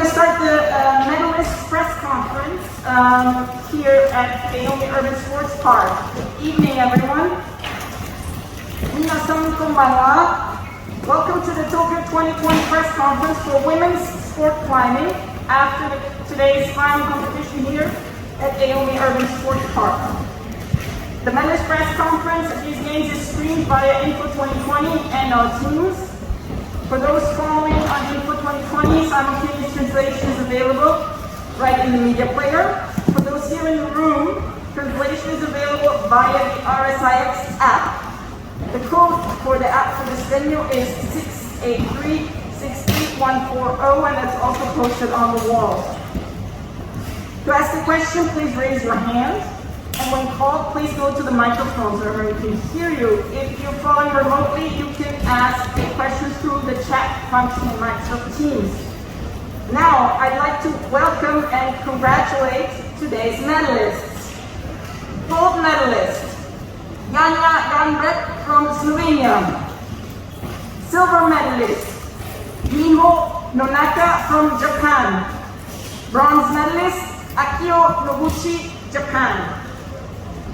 to start the medalist press conference here at Naomi Urban Sports Park. Good evening, everyone. Minasan konbanwa. Welcome to the Tokyo 2020 press conference for women's sport climbing after today's final competition here at Naomi Urban Sports Park. The medalist press conference at these games is streamed via Info 2020 and our teams. For those following on Info 2020, simultaneous translation is available right in the media player. For those here in the room, translation is available via the RSIX app. The code for the app for this venue is 683-68140, and that's also posted on the wall. To ask a question, please raise your hand. And when called, please go to the microphone so everyone can hear you. If you're following remotely, you can ask a question through the chat function in Microsoft Teams. Now, I'd like to welcome and congratulate today's medalists. Gold medalist, Janja Garnbret from Slovenia. Silver medalist, Miho Nonaka from Japan. Bronze medalist, Akiyo Noguchi, Japan.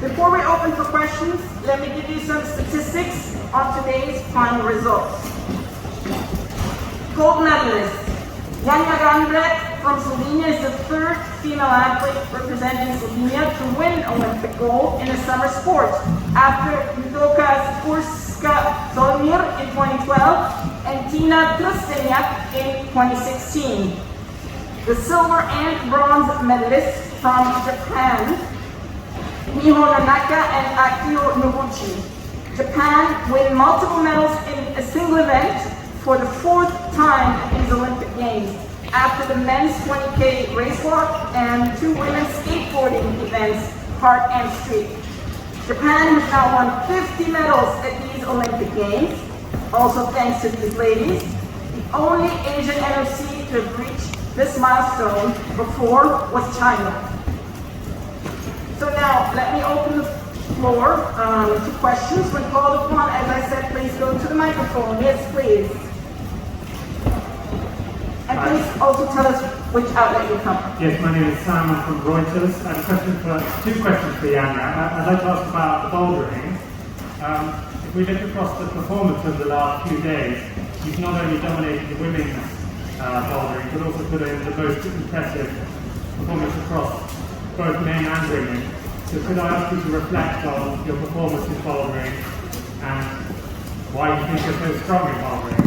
Before we open for questions, let me give you some statistics on today's final results. Gold medalist, Janja Garnbret from Slovenia is the third female athlete representing Slovenia to win Olympic gold in a summer sport, after Judoka Spurska Solmir in 2012 and Tina Trstenjak in 2016. The silver and bronze medalists from Japan, Miho Nonaka and Akiyo Noguchi. Japan win multiple medals in a single event for the fourth time at these Olympic Games, after the men's 20K race walk and two women's skateboarding events, park and street. Japan has now won 50 medals at these Olympic Games, also thanks to these ladies. The only Asian NOC to have reached this milestone before was China. So now, let me open the floor to questions. When called upon, as I said, please go to the microphone. Yes, please. And please also tell us which outlet you come from. Yes, my name is Sam. I'm from Reuters. I have two questions for Janja. I'd like to ask about the bouldering. If we look across the performance of the last few days, you've not only dominated the women's bouldering, but also put in the most impressive performance across both men and women. So could I ask you to reflect on your performance in bouldering and why you think you're so strong in bouldering?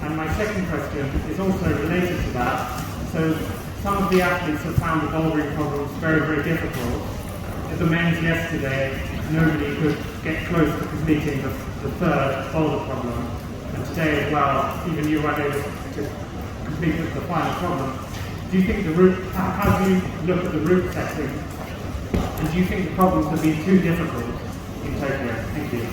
And my second question is also related to that. So some of the athletes have found the bouldering problems very, very difficult. At the men's yesterday, nobody could get close to completing the third boulder problem. And today as well, even you weren't able to complete the final problem. Do you think how do you look at the route setting? And do you think the problems have been too difficult in Tokyo? Thank you.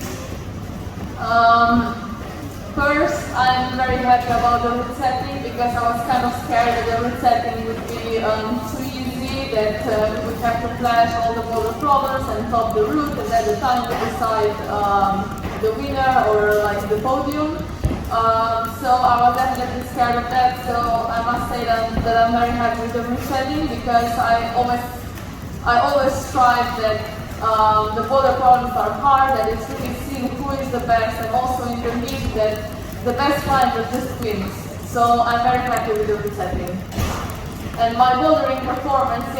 First, I'm very happy about the route setting because I was kind of scared that the route setting would be too easy, that we would have to flash all the boulder problems and top the route, and at the time to decide the winner or like the podium. So I was definitely scared of that, so I must say that I'm very happy with the route setting because I always strive that the boulder problems are hard, that it's really seeing who is the best, and also in the league that the best climber just wins. So I'm very happy with the route setting. And my bouldering performance, I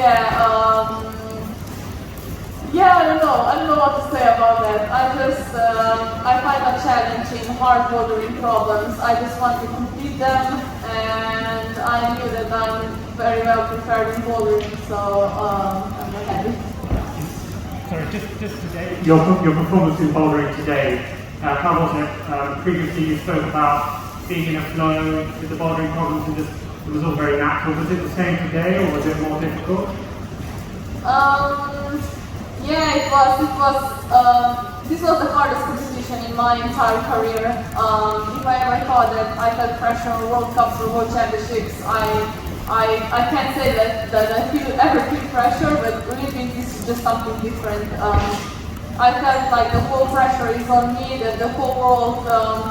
don't know what to say about that. I find a challenge in hard bouldering problems. I just want to complete them, and I knew that I'm very well prepared in bouldering, so I'm very happy. Sorry, just today, your performance in bouldering today, how was it? Previously you spoke about being in a flow with the bouldering problems and it was all very natural. Was it the same today or was it more difficult? Yeah, it was. This was the hardest competition in my entire career. If I ever thought that I felt pressure on World Cups or World Championships, I can't say that I ever feel pressure, but really this is just something different. I felt like the whole pressure is on me, that the whole world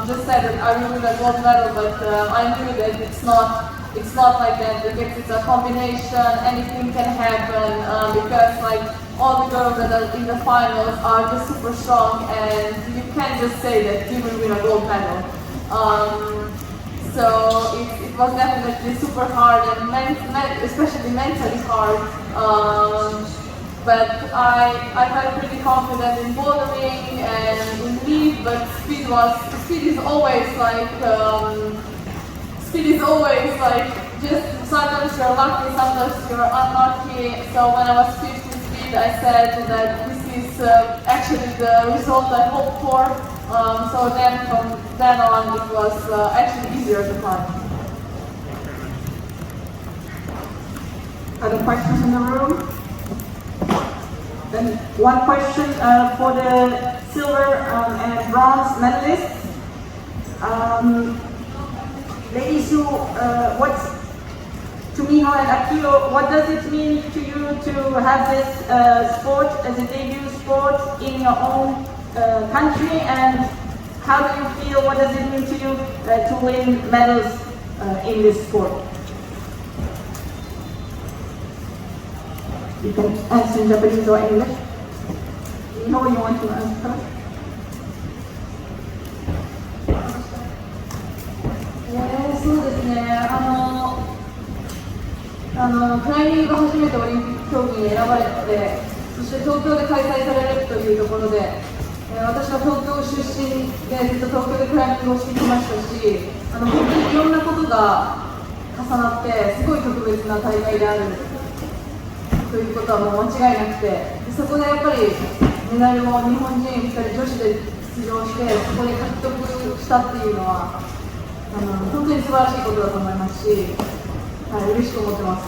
just said that I will win a gold medal, but I knew that it's not it's not like that because it's a combination, anything can happen because like all the girls that are in the finals are just super strong and you can't just say that you will win a gold medal. So it was definitely super hard and especially mentally hard. But I felt pretty confident in bouldering and in lead, but speed is always like just sometimes you're lucky, sometimes you're unlucky. So when I was 5th in speed, I said that this is actually the result I hoped for. So then from then on it was actually easier to climb. Other questions in the room? Then one question for the silver and bronze medalists. Ladies, to Miho and Akiyo, what does it mean to you to have this sport as a debut sport in your own country, and how do you feel, what does it mean to you to win medals in this sport? You can answer in Japanese or English. Miho, you want to answer first? そうですね、クライミングが初めてオリンピック競技に選ばれて、そして東京で開催されるというところで、私は東京出身でずっと東京でクライミングをしてきましたし、本当にいろんなことが重なってすごい特別な大会であるということはもう間違いなくて、そこでやっぱりメダルを日本人2人女子で出場してそこで獲得したっていうのは本当に素晴らしいことだと思いますし、はい、嬉しく思ってます。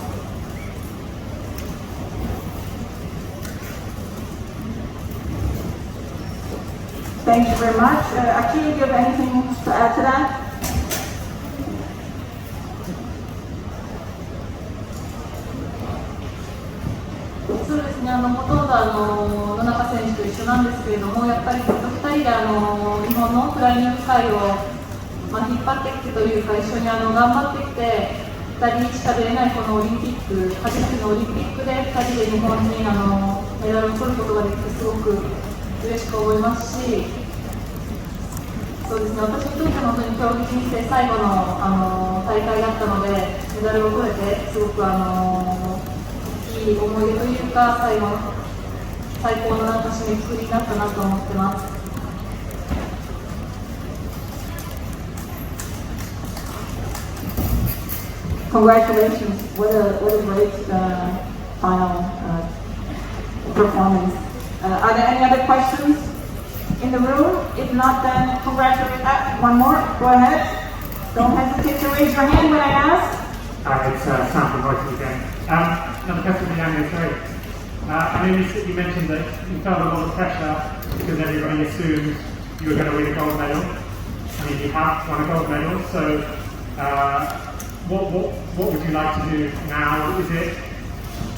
Thank you very much. Akiyo, do you have anything to add to that? そうですね、ほとんど野中選手と一緒なんですけれども、やっぱりずっと2人で日本のクライミング界を、引っ張ってきてというか、一緒に頑張ってきて、2人しか出れないこのオリンピック、初めてのオリンピックで2人で日本にメダルを取ることができてすごく嬉しく思いますし、そうですね、私にとって本当に競技人生最後の大会だったので、メダルを取れてすごくいい思い出というか、最高の締めくくりになったなと思ってます。Congratulations! What a great final performance. Are there any other questions in the room? If not, then congratulations. One more. Go ahead. Don't hesitate to raise your hand when I ask. It's Sam from Reuters again. Another question for Janja, sorry. I know you mentioned that you felt a lot of pressure because everybody assumed you were going to win a gold medal. I mean, you have won a gold medal, so what would you like to do now? Is it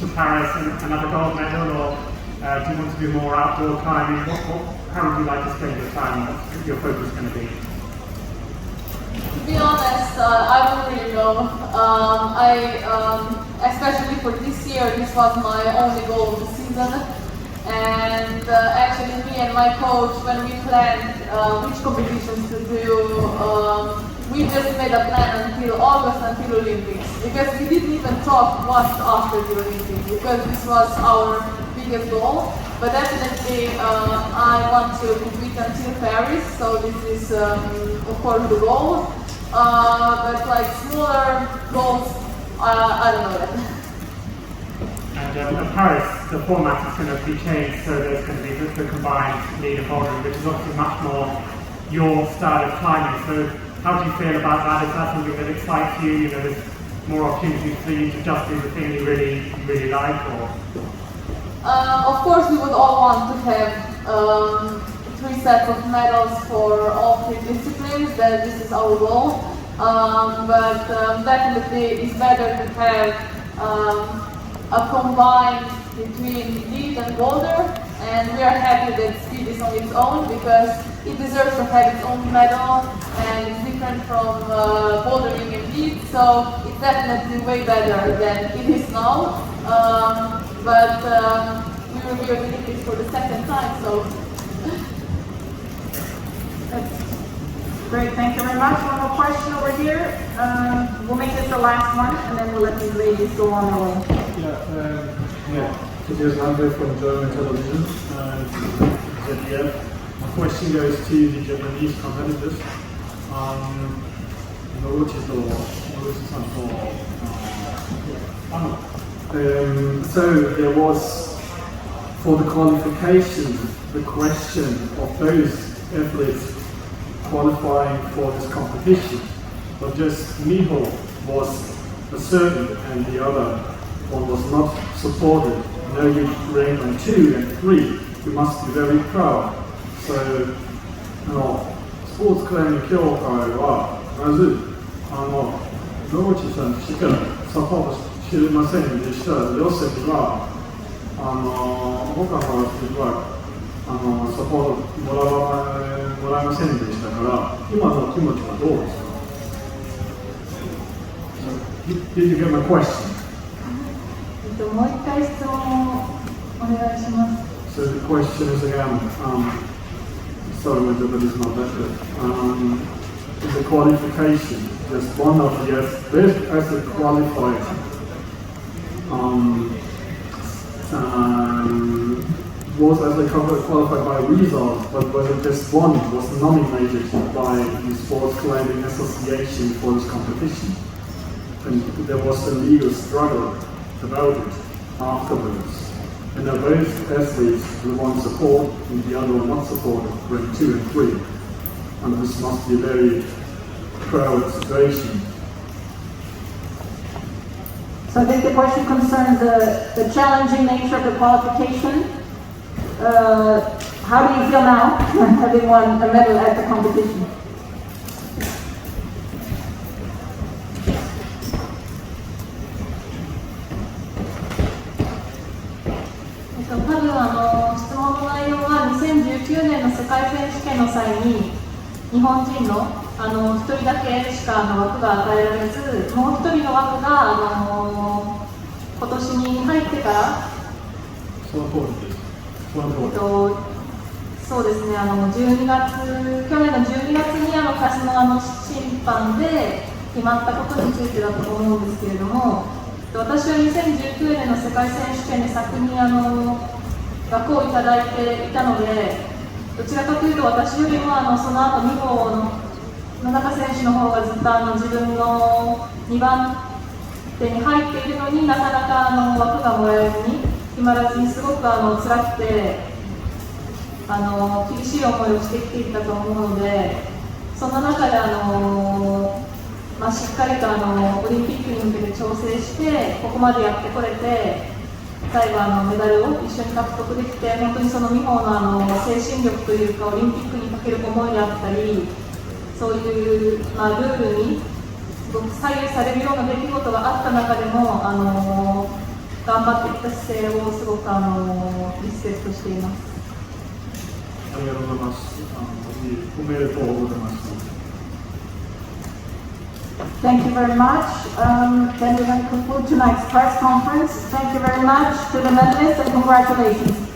to Paris and another gold medal, or do you want to do more outdoor climbing? How would you like to spend your time? What's your focus going to be? To be honest, I don't really know. Especially for this year, this was my only goal of the season. And actually, me and my coach, when we planned which competitions to do, we just made a plan until August, until Olympics. Because we didn't even talk what's after the Olympics, because this was our biggest goal. But definitely, I want to compete until Paris, so this is, of course, the goal. But like smaller goals, I don't know that. And at Paris, the format is going to be changed, so there's going to be the combined lead and bouldering, which is obviously much more your style of climbing. So how do you feel about that? Is that something that excites you? You know, there's more opportunities for you to just do the thing you really like, or? Of course, we would all want to have 3 sets of medals for all 3 disciplines. That this is our goal. But definitely, it's better to have a combine between lead and boulder. And we are happy that speed is on its own because it deserves to have its own medal, and it's different from bouldering and lead. so it's definitely way better than it is now. But we will be reviewing this for the second time, so. Great, thank you very much. One more question over here. We'll make this the last one, and then we'll let these ladies go on their way. Akiyo Noguchi from German television. ZDF. My question goes to the Japanese competitors. So there was, for the qualification, the question of those athletes qualifying for this competition, but just Miho was a certain and the other one was not supported. Now you rank on 2 and 3, you must be very proud. So, スポーツクライミング協会はまず野口さんしかサポートしていませんでした。ヨセフは他の人はサポートもらえませんでしたから、今の気持ちはどうですか？ Did you get my question? もう一回質問をお願いします。 So the question is again, sorry my Japanese is not that good. The qualification, just one of the best as a qualified was as a qualified by results, but whether just one was nominated by the Sports Climbing Association for this competition. And there was a legal struggle about it afterwards. And now both athletes, the one support and the other one not supported, ranked 2 and 3. And this must be a very proud situation. So I think the question concerns the challenging nature of the qualification. How do you feel now, having won a medal at the competition? 多分質問の内容は2019年の世界選手権の際に日本人の1人だけしか枠が与えられず、もう1人の枠が今年に入ってからそうですね、12月、去年の12月にカシの審判で決まったことについてだと思うんですけれども、私は2019年の世界選手権で先に枠をいただいていたので、どちらかというと私よりもその後美穂野中選手の方がずっと自分の2番手に入っているのになかなか枠がもらえずに決まらずにすごく辛くて厳しい思いをしてきていたと思うので、その中でしっかりとオリンピックに向けて調整してここまでやってこれて、最後メダルを一緒に獲得できて、本当にその美穂の精神力というかオリンピックにかける思いであったり、そういう、ルールにすごく左右されるような出来事があった中でも頑張ってきた姿勢をすごくリスペクトしています。ありがとうございます。おめでとうございます。Thank you very much. Then we're going to conclude tonight's press conference. Thank you very much to the medalists and congratulations.